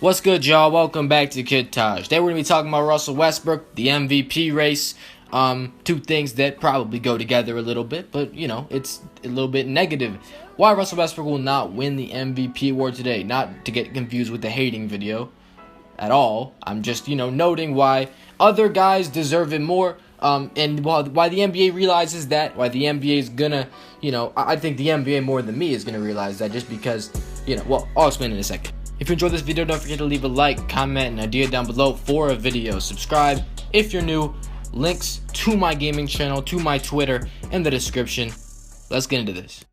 What's good, y'all? Welcome back to Kid Taj. Today we're going to be talking about Russell Westbrook, the MVP race. Two things that probably go together a little bit, but, it's a little bit negative. Why Russell Westbrook will not win the MVP award today. Not to get confused with the hating video at all. I'm just, noting why other guys deserve it more. And why the NBA realizes that, why the NBA is gonna, I think the NBA more than me is gonna realize that just because, I'll explain in a second. If you enjoyed this video, don't forget to leave a like, comment, and idea down below for a video. Subscribe if you're new. Links to my gaming channel, to my Twitter, in the description. Let's get into this.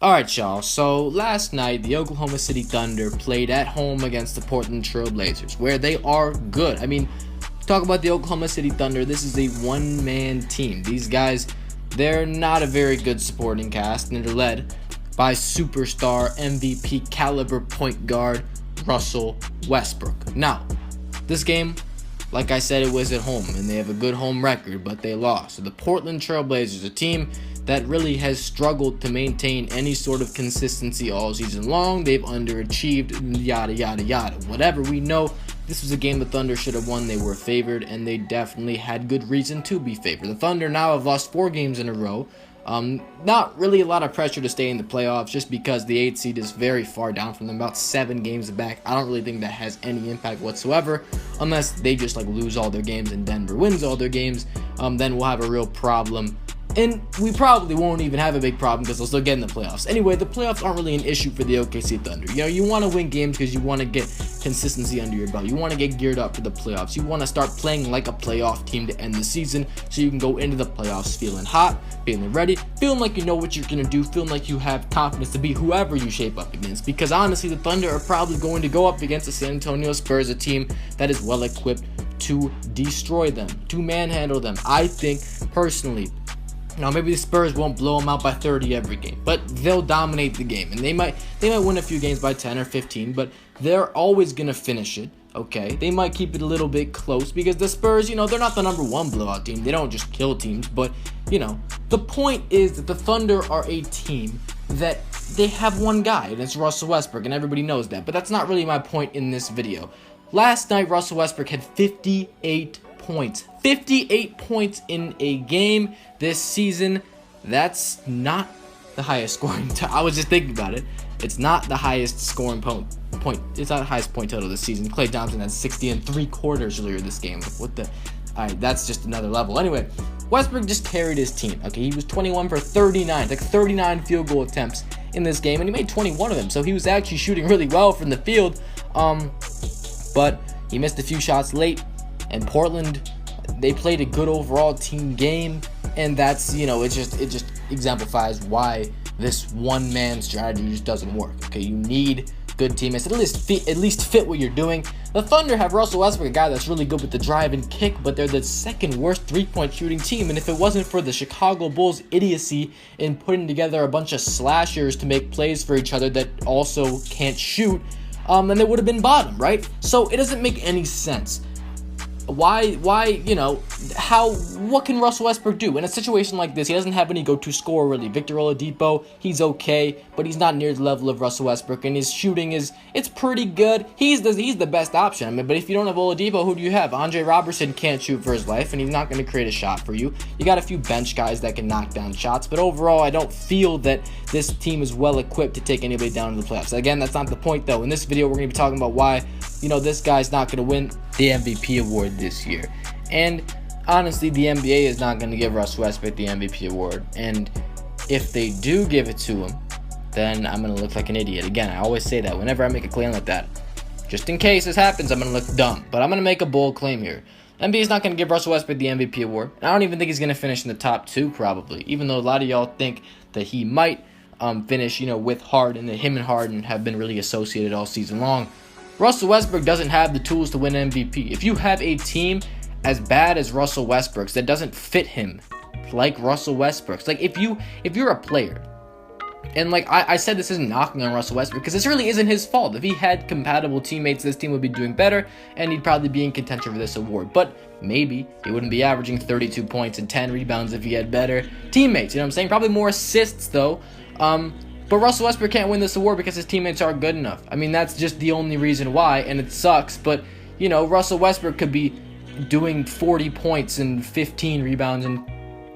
Alright, y'all, so last night the Oklahoma City Thunder played at home against the Portland Trail Blazers, where they are good. I mean, talk about the Oklahoma City Thunder, this is a one-man team. These guys, they're not a very good supporting cast, and they're led by superstar MVP caliber point guard Russell Westbrook. Now, this game, like I said, it was at home, and they have a good home record, but they lost. So the Portland Trail Blazers, a team that really has struggled to maintain any sort of consistency all season long. They've underachieved, yada, yada, yada. Whatever, we know this was a game the Thunder should have won. They were favored, and they definitely had good reason to be favored. The Thunder now have lost 4 games in a row. Not really a lot of pressure to stay in the playoffs just because the 8th seed is very far down from them, about 7 games back. I don't really think that has any impact whatsoever unless they just lose all their games and Denver wins all their games. Then we'll have a real problem. And we probably won't even have a big problem because they'll still get in the playoffs. Anyway, the playoffs aren't really an issue for the OKC Thunder. You want to win games because you want to get consistency under your belt. You want to get geared up for the playoffs. You want to start playing like a playoff team to end the season so you can go into the playoffs feeling hot, feeling ready, feeling like you know what you're going to do, feeling like you have confidence to beat whoever you shape up against. Because honestly, the Thunder are probably going to go up against the San Antonio Spurs, a team that is well equipped to destroy them, to manhandle them. I think, personally, now, maybe the Spurs won't blow them out by 30 every game, but they'll dominate the game, and they might win a few games by 10 or 15, but they're always going to finish it, okay? They might keep it a little bit close because the Spurs, they're not the number 1 blowout team. They don't just kill teams, but, the point is that the Thunder are a team that they have one guy, and it's Russell Westbrook, and everybody knows that, but that's not really my point in this video. Last night, Russell Westbrook had 58 points. 58 points in a game this season. That's not the highest scoring. I was just thinking about it. It's not the highest scoring point. It's not the highest point total this season. Klay Thompson had 60 3/4 earlier this game. What the? All right, that's just another level. Anyway, Westbrook just carried his team. Okay, he was 21 for 39, 39 field goal attempts in this game, and he made 21 of them. So he was actually shooting really well from the field. But he missed a few shots late. And Portland, they played a good overall team game, and that's, it just exemplifies why this one-man strategy just doesn't work. Okay, you need good teammates at least fit what you're doing. The Thunder have Russell Westbrook, a guy that's really good with the drive and kick, but they're the second worst three-point shooting team. And if it wasn't for the Chicago Bulls' idiocy in putting together a bunch of slashers to make plays for each other that also can't shoot, then they would have been bottom, right? So it doesn't make any sense. Why, what can Russell Westbrook do? In a situation like this, he doesn't have any go-to scorer, really. Victor Oladipo, he's okay, but he's not near the level of Russell Westbrook, and his shooting it's pretty good. He's the best option. But if you don't have Oladipo, who do you have? Andre Robertson can't shoot for his life, and he's not going to create a shot for you. You got a few bench guys that can knock down shots, but overall, I don't feel that this team is well-equipped to take anybody down to the playoffs. Again, that's not the point, though. In this video, we're going to be talking about why, this guy's not going to win the MVP award this year. And honestly, the NBA is not going to give Russell Westbrook the MVP award. And if they do give it to him, then I'm going to look like an idiot. Again, I always say that whenever I make a claim like that. Just in case this happens, I'm going to look dumb. But I'm going to make a bold claim here. NBA is not going to give Russell Westbrook the MVP award. And I don't even think he's going to finish in the top 2 probably. Even though a lot of y'all think that he might finish, with Harden, and him and Harden have been really associated all season long. Russell Westbrook doesn't have the tools to win MVP. If you have a team as bad as Russell Westbrook's that doesn't fit him like Russell Westbrook's, if you're a player, and I said this isn't knocking on Russell Westbrook because this really isn't his fault. If he had compatible teammates, this team would be doing better and he'd probably be in contention for this award. But maybe he wouldn't be averaging 32 points and 10 rebounds if he had better teammates. You know what I'm saying? Probably more assists though. But Russell Westbrook can't win this award because his teammates aren't good enough. I mean, that's just the only reason why, and it sucks. But, Russell Westbrook could be doing 40 points and 15 rebounds and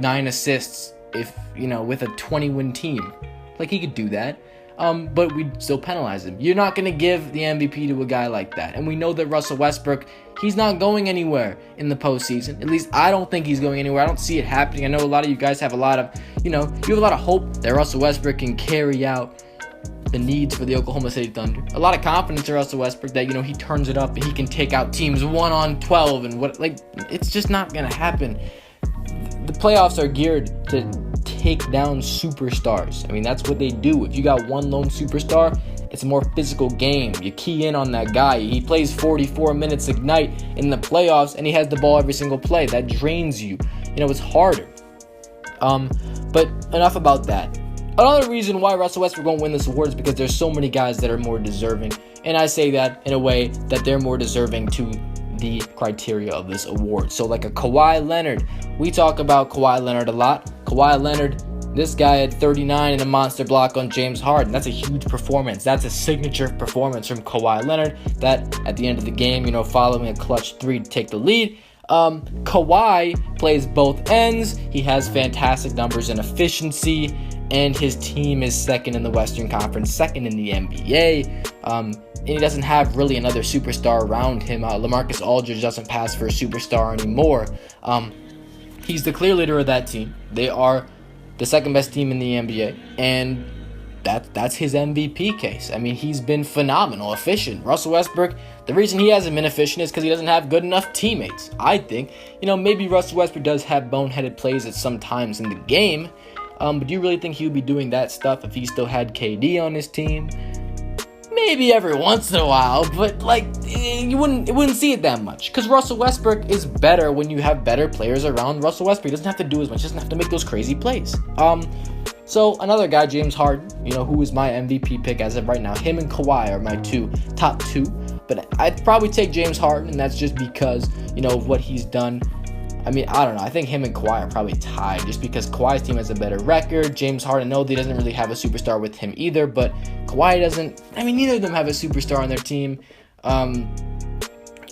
9 assists if, with a 20-win team. Like, he could do that. But we'd still penalize him. You're not going to give the MVP to a guy like that. And we know that Russell Westbrook, he's not going anywhere in the postseason. At least I don't think he's going anywhere. I don't see it happening. I know a lot of you guys have a lot of, you have a lot of hope that Russell Westbrook can carry out the needs for the Oklahoma City Thunder. A lot of confidence in Russell Westbrook that, he turns it up and he can take out teams 1-on-12 and it's just not going to happen. The playoffs are geared to take down superstars. I mean, that's what they do. If you got one lone superstar, it's a more physical game. You key in on that guy. He plays 44 minutes a night in the playoffs, and he has the ball every single play. That drains you. It's harder. But enough about that. Another reason why Russell Westbrook won't win this award is because there's so many guys that are more deserving. And I say that in a way that they're more deserving to the criteria of this award. So like a Kawhi Leonard. We talk about Kawhi Leonard a lot. Kawhi Leonard, this guy had 39 in a monster block on James Harden. That's a huge performance. That's a signature performance from Kawhi Leonard that at the end of the game, following a clutch 3 to take the lead. Kawhi plays both ends. He has fantastic numbers in efficiency, and his team is second in the Western Conference, second in the NBA. And he doesn't have really another superstar around him. LaMarcus Aldridge doesn't pass for a superstar anymore. He's the clear leader of that team. They are the second best team in the NBA, and that's his MVP case. I mean, he's been phenomenal, efficient. Russell Westbrook, the reason he hasn't been efficient is because he doesn't have good enough teammates. I think, maybe Russell Westbrook does have boneheaded plays at some times in the game, but do you really think he would be doing that stuff if he still had KD on his team? Maybe every once in a while, but you wouldn't see it that much, because Russell Westbrook is better when you have better players around Russell Westbrook. He doesn't have to do as much, he doesn't have to make those crazy plays. So another guy, James Harden, who is my MVP pick as of right now. Him and Kawhi are my top two, but I'd probably take James Harden, and that's just because of what he's done. I mean, I don't know. I think him and Kawhi are probably tied just because Kawhi's team has a better record. James Harden, no, he doesn't really have a superstar with him either, but Kawhi doesn't. I mean, neither of them have a superstar on their team.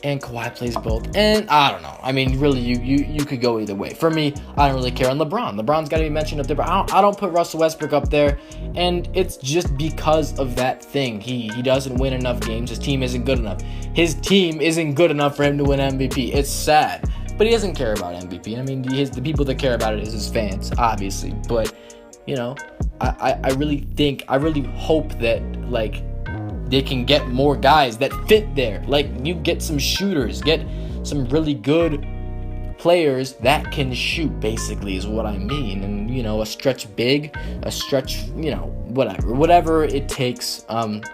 And Kawhi plays both. And I don't know. I mean, really, you could go either way. For me, I don't really care. And LeBron's got to be mentioned up there, but I don't put Russell Westbrook up there. And it's just because of that thing. He doesn't win enough games. His team isn't good enough. His team isn't good enough for him to win MVP. It's sad. But he doesn't care about MVP. I mean, the people that care about it is his fans, obviously. But, I really hope that, they can get more guys that fit there. You get some shooters, get some really good players that can shoot, basically, is what I mean. And, a stretch big, a stretch, whatever it takes, and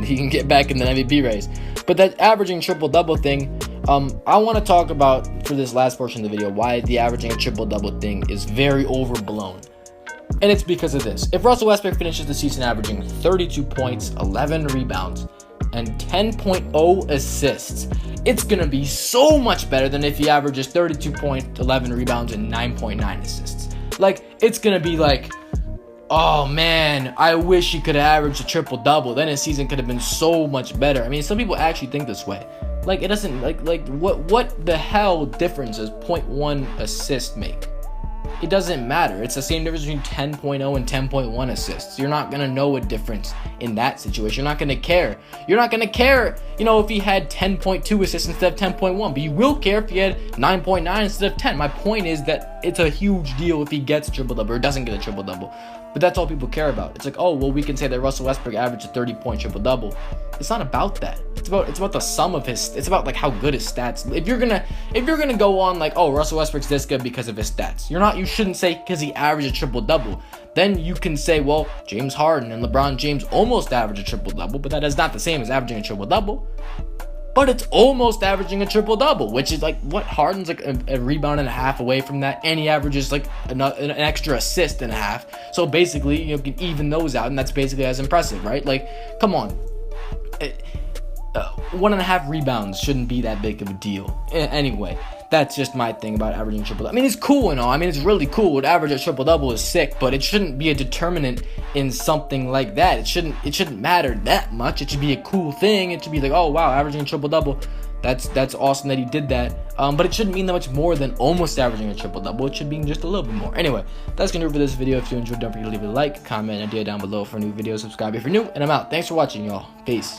he can get back in the MVP race. But that averaging triple-double thing, I want to talk about, for this last portion of the video, why the averaging a triple-double thing is very overblown. And it's because of this. If Russell Westbrook finishes the season averaging 32 points, 11 rebounds, and 10.0 assists, it's going to be so much better than if he averages 32 points, 11 rebounds, and 9.9 assists. It's going to be oh man, I wish he could have averaged a triple-double. Then his season could have been so much better. I mean, some people actually think this way. It doesn't, what the hell difference does 0.1 assist make? It doesn't matter. It's the same difference between 10.0 and 10.1 assists. You're not going to know a difference in that situation. You're not going to care. You're not going to care, if he had 10.2 assists instead of 10.1. But you will care if he had 9.9 instead of 10. My point is that it's a huge deal if he gets a triple-double or doesn't get a triple-double. But that's all people care about. It's we can say that Russell Westbrook averaged a 30-point triple-double. It's not about that. It's about the sum of his. It's about how good his stats. If you're gonna go on Russell Westbrook's this good because of his stats. You shouldn't say because he averaged a triple-double. Then you can say, well, James Harden and LeBron James almost averaged a triple-double, but that is not the same as averaging a triple-double. But it's almost averaging a triple-double, which is what Harden's a rebound and a half away from that, and he averages an extra assist and a half. So basically, you can even those out, and that's basically as impressive, right? Come on. 1.5 rebounds shouldn't be that big of a deal. Anyway, that's just my thing about averaging triple-double. I mean, it's cool and all. I mean, it's really cool. To average a triple-double is sick, but it shouldn't be a determinant in something like that. It shouldn't matter that much. It should be a cool thing. It should be like, oh wow, averaging a triple-double. That's awesome that he did that. But it shouldn't mean that much more than almost averaging a triple-double. It should mean just a little bit more. Anyway, that's gonna do it for this video. If you enjoyed, don't forget to leave a like, comment, and idea down below for new videos. Subscribe if you're new, and I'm out. Thanks for watching, y'all. Peace.